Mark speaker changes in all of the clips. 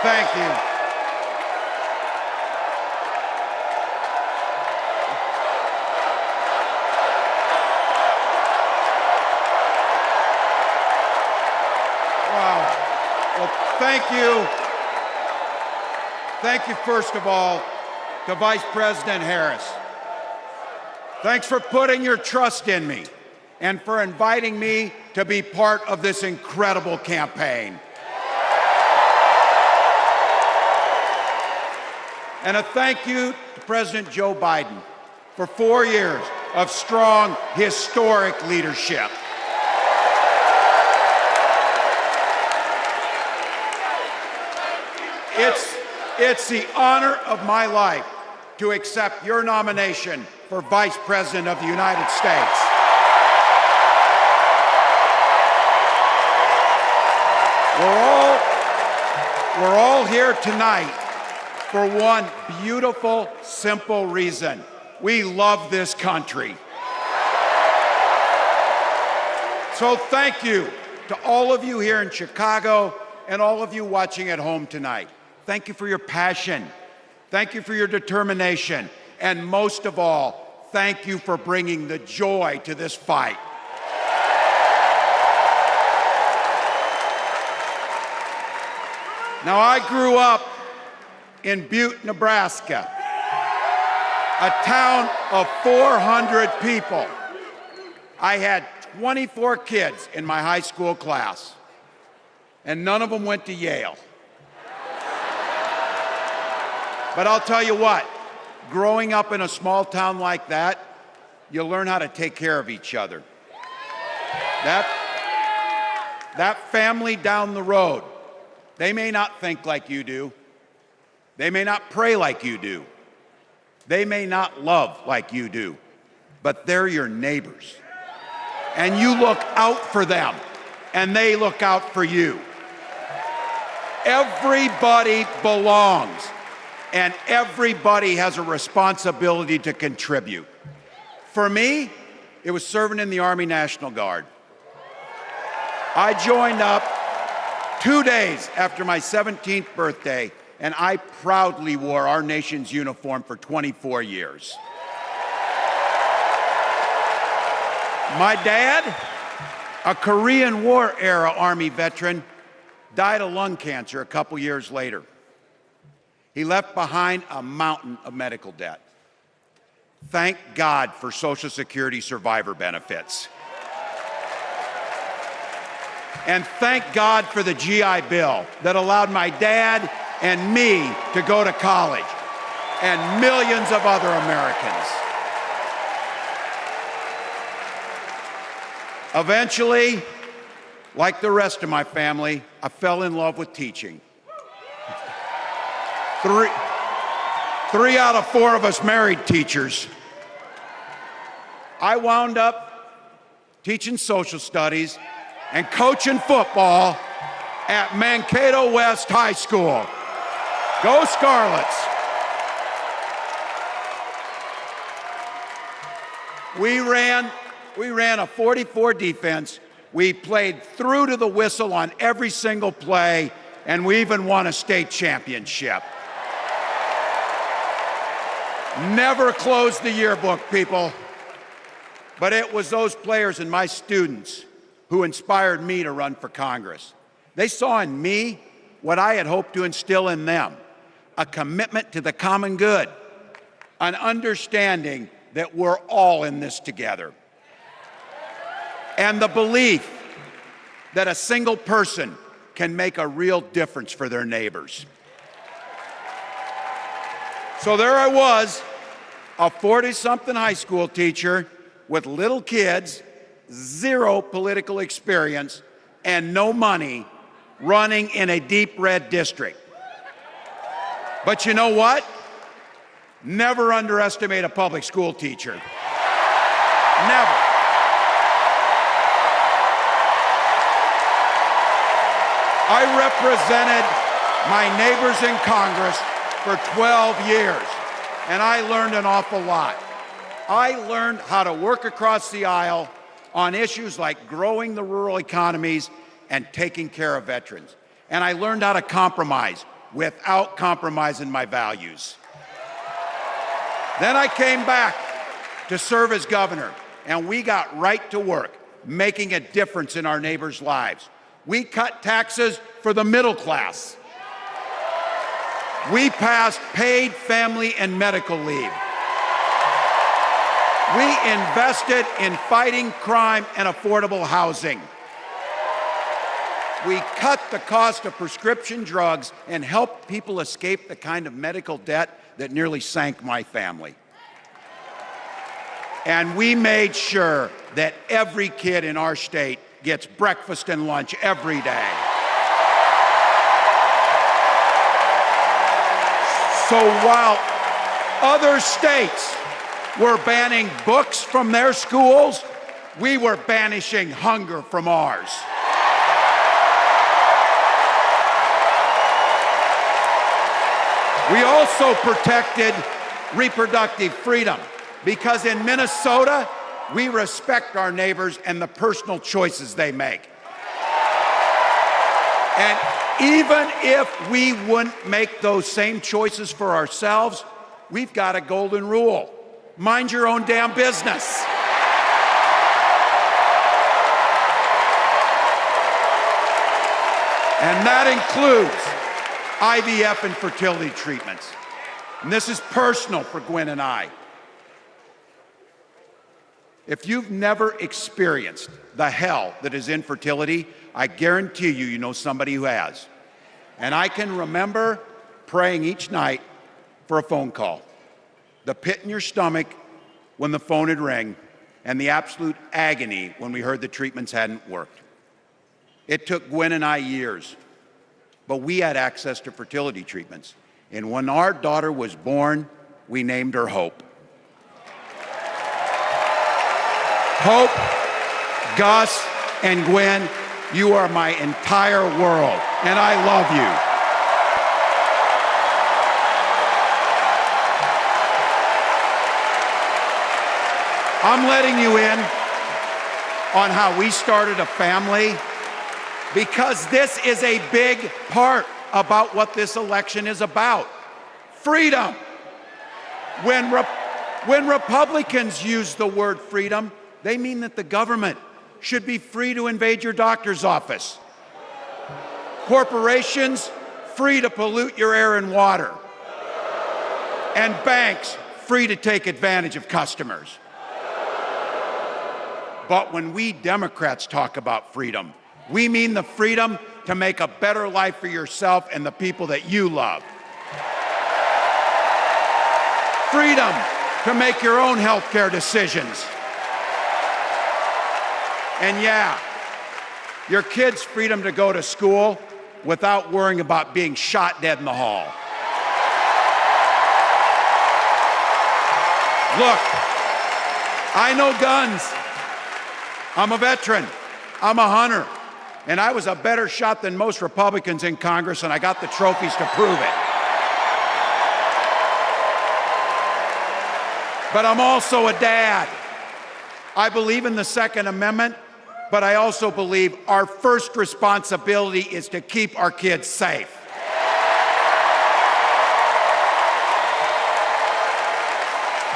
Speaker 1: Thank you. Wow. Well, thank you. Thank you, first of all, to Vice President Harris. Thanks for putting your trust in me and for inviting me to be part of this incredible campaign. And a thank you to President Joe Biden for 4 years of strong, historic leadership. It's the honor of my life to accept your nomination for Vice President of the United States. We're all here tonight for one beautiful, simple reason. We love this country. So thank you to all of you here in Chicago and all of you watching at home tonight. Thank you for your passion. Thank you for your determination. And most of all, thank you for bringing the joy to this fight. Now, I grew up in Butte, Nebraska, a town of 400 people. I had 24 kids in my high school class, and none of them went to Yale. But I'll tell you what, growing up in a small town like that, you learn how to take care of each other. That family down the road, they may not think like you do. They may not pray like you do. They may not love like you do, but they're your neighbors. And you look out for them, and they look out for you. Everybody belongs, and everybody has a responsibility to contribute. For me, it was serving in the Army National Guard. I joined up 2 days after my 17th birthday, and I proudly wore our nation's uniform for 24 years. My dad, a Korean War era Army veteran, died of lung cancer a couple years later. He left behind a mountain of medical debt. Thank God for Social Security survivor benefits. And thank God for the GI Bill that allowed my dad and me to go to college, and millions of other Americans. Eventually, like the rest of my family, I fell in love with teaching. Three out of 4 of us married teachers. I wound up teaching social studies and coaching football at Mankato West High School. Go Scarlets! We ran a 44 defense. We played through to the whistle on every single play, and we even won a state championship. Never closed the yearbook, people. But it was those players and my students who inspired me to run for Congress. They saw in me what I had hoped to instill in them, a commitment to the common good, an understanding that we're all in this together, and the belief that a single person can make a real difference for their neighbors. So there I was, a 40-something high school teacher with little kids, 0 political experience, and no money, running in a deep red district. But you know what? Never underestimate a public school teacher. Never. I represented my neighbors in Congress for 12 years, and I learned an awful lot. I learned how to work across the aisle on issues like growing the rural economies and taking care of veterans. And I learned how to compromise without compromising my values. Then I came back to serve as governor, and we got right to work making a difference in our neighbors' lives. We cut taxes for the middle class. We passed paid family and medical leave. We invested in fighting crime and affordable housing. We cut the cost of prescription drugs and helped people escape the kind of medical debt that nearly sank my family. And we made sure that every kid in our state gets breakfast and lunch every day. So while other states were banning books from their schools, we were banishing hunger from ours. We also protected reproductive freedom because in Minnesota, we respect our neighbors and the personal choices they make. And even if we wouldn't make those same choices for ourselves, we've got a golden rule. Mind your own damn business. And that includes IVF and fertility treatments. And this is personal for Gwen and I. If you've never experienced the hell that is infertility, I guarantee you, you know somebody who has. And I can remember praying each night for a phone call, the pit in your stomach when the phone would ring, and the absolute agony when we heard the treatments hadn't worked. It took Gwen and I years, but we had access to fertility treatments. And when our daughter was born, we named her Hope. Hope, Gus, and Gwen, you are my entire world, and I love you. I'm letting you in on how we started a family because this is a big part about what this election is about. Freedom. When Republicans use the word freedom, they mean that the government should be free to invade your doctor's office. Corporations, free to pollute your air and water. And banks, free to take advantage of customers. But when we Democrats talk about freedom, we mean the freedom to make a better life for yourself and the people that you love. Freedom to make your own healthcare decisions. And yeah, your kids' freedom to go to school without worrying about being shot dead in the hall. Look, I know guns. I'm a veteran. I'm a hunter. And I was a better shot than most Republicans in Congress, and I got the trophies to prove it. But I'm also a dad. I believe in the Second Amendment, but I also believe our first responsibility is to keep our kids safe.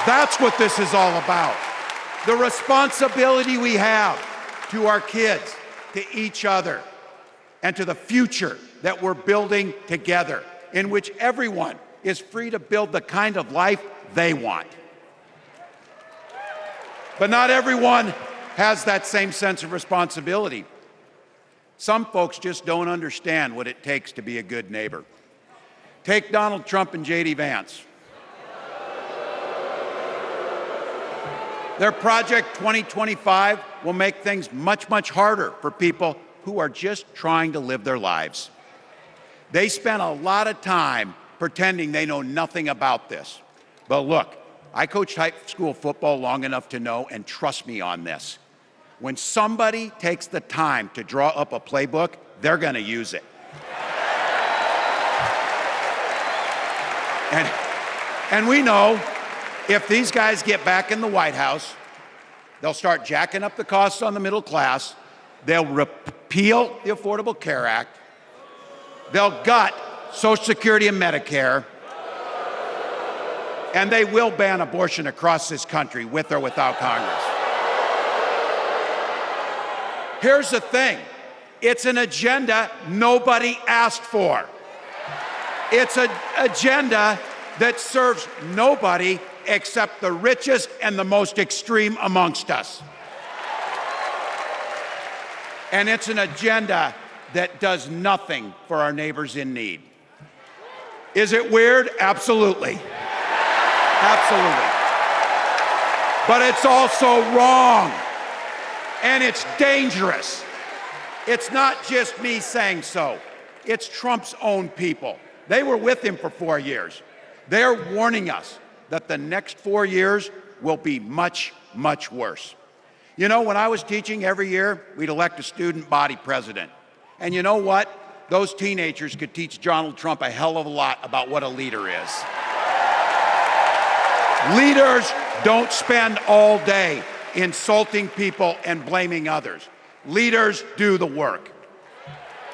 Speaker 1: That's what this is all about. The responsibility we have to our kids, to each other, and to the future that we're building together, in which everyone is free to build the kind of life they want. But not everyone has that same sense of responsibility. Some folks just don't understand what it takes to be a good neighbor. Take Donald Trump and J.D. Vance. Their Project 2025 will make things much, much harder for people who are just trying to live their lives. They spent a lot of time pretending they know nothing about this. But look, I coached high school football long enough to know, and trust me on this, when somebody takes the time to draw up a playbook, they're going to use it. And we know if these guys get back in the White House, they'll start jacking up the costs on the middle class, they'll repeal the Affordable Care Act, they'll gut Social Security and Medicare, and they will ban abortion across this country with or without Congress. Here's the thing. It's an agenda nobody asked for. It's an agenda that serves nobody except the richest and the most extreme amongst us. And it's an agenda that does nothing for our neighbors in need. Is it weird? Absolutely. Absolutely. But it's also wrong. And it's dangerous. It's not just me saying so. It's Trump's own people. They were with him for 4 years. They're warning us that the next 4 years will be much, much worse. You know, when I was teaching every year, we'd elect a student body president. And you know what? Those teenagers could teach Donald Trump a hell of a lot about what a leader is. Leaders don't spend all day insulting people and blaming others. Leaders do the work.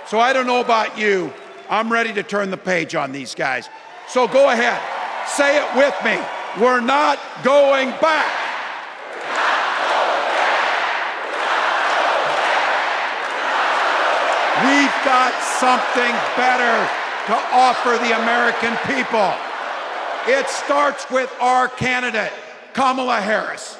Speaker 1: So I don't know about you, I'm ready to turn the page on these guys. So go ahead, say it with me. We're not going back. We've got something better to offer the American people. It starts with our candidate, Kamala Harris.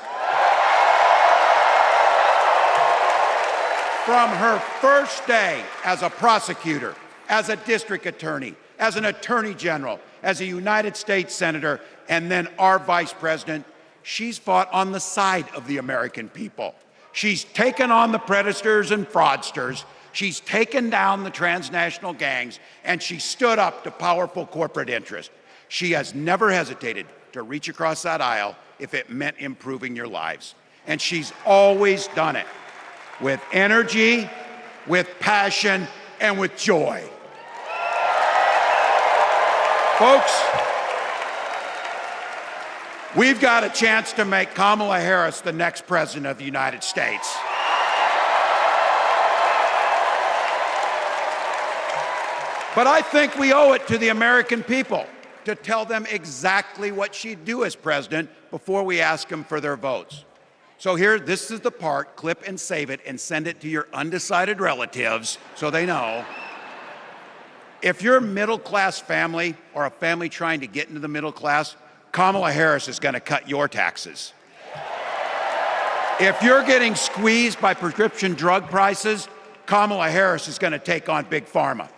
Speaker 1: From her first day as a prosecutor, as a district attorney, as an attorney general, as a United States senator, and then our vice president, she's fought on the side of the American people. She's taken on the predators and fraudsters. She's taken down the transnational gangs, and she stood up to powerful corporate interests. She has never hesitated to reach across that aisle if it meant improving your lives. And she's always done it with energy, with passion, and with joy. Folks, we've got a chance to make Kamala Harris the next president of the United States. But I think we owe it to the American people to tell them exactly what she'd do as president before we ask them for their votes. So here, this is the part, clip and save it and send it to your undecided relatives so they know. If you're a middle-class family or a family trying to get into the middle class, Kamala Harris is going to cut your taxes. If you're getting squeezed by prescription drug prices, Kamala Harris is going to take on Big Pharma.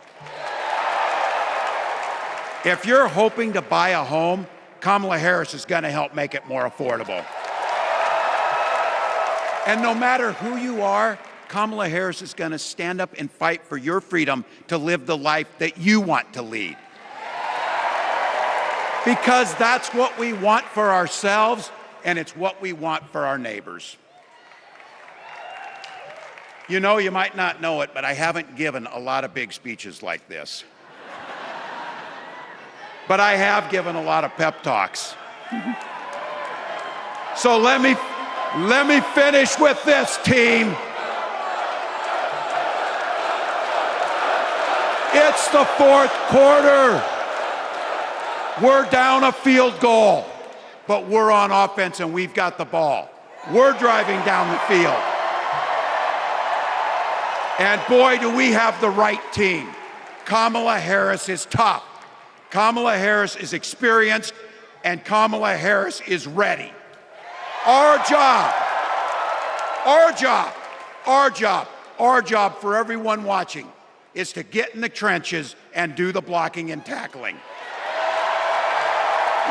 Speaker 1: If you're hoping to buy a home, Kamala Harris is going to help make it more affordable. And no matter who you are, Kamala Harris is going to stand up and fight for your freedom to live the life that you want to lead. Because that's what we want for ourselves, and it's what we want for our neighbors. You know, you might not know it, but I haven't given a lot of big speeches like this. But I have given a lot of pep talks. So let me finish with this, team. It's the fourth quarter. We're down a field goal, but we're on offense and we've got the ball. We're driving down the field. And boy, do we have the right team. Kamala Harris is tough. Kamala Harris is experienced, and Kamala Harris is ready. Our job for everyone watching is to get in the trenches and do the blocking and tackling.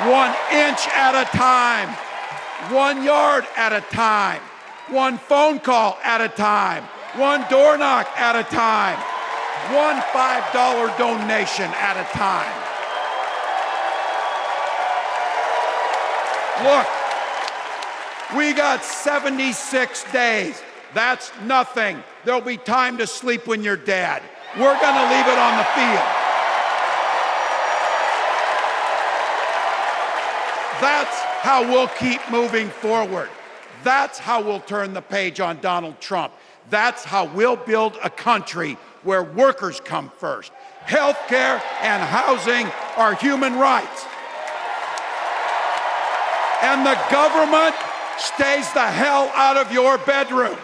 Speaker 1: 1 inch at a time, 1 yard at a time, 1 phone call at a time, 1 door knock at a time, 1 $5 donation at a time. Look, we got 76 days. That's nothing. There'll be time to sleep when you're dead. We're going to leave it on the field. That's how we'll keep moving forward. That's how we'll turn the page on Donald Trump. That's how we'll build a country where workers come first. Health care and housing are human rights. And the government stays the hell out of your bedroom.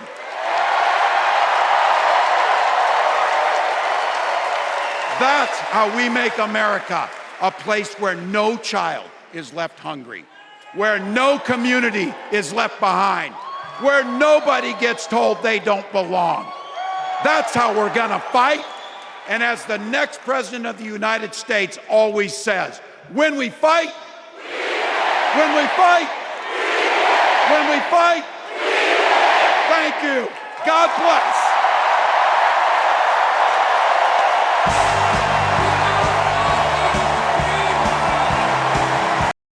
Speaker 1: That's how we make America a place where no child is left hungry, where no community is left behind, where nobody gets told they don't belong. That's how we're gonna fight. And as the next president of the United States always says, when we fight, when we fight, when we fight, thank you. God bless.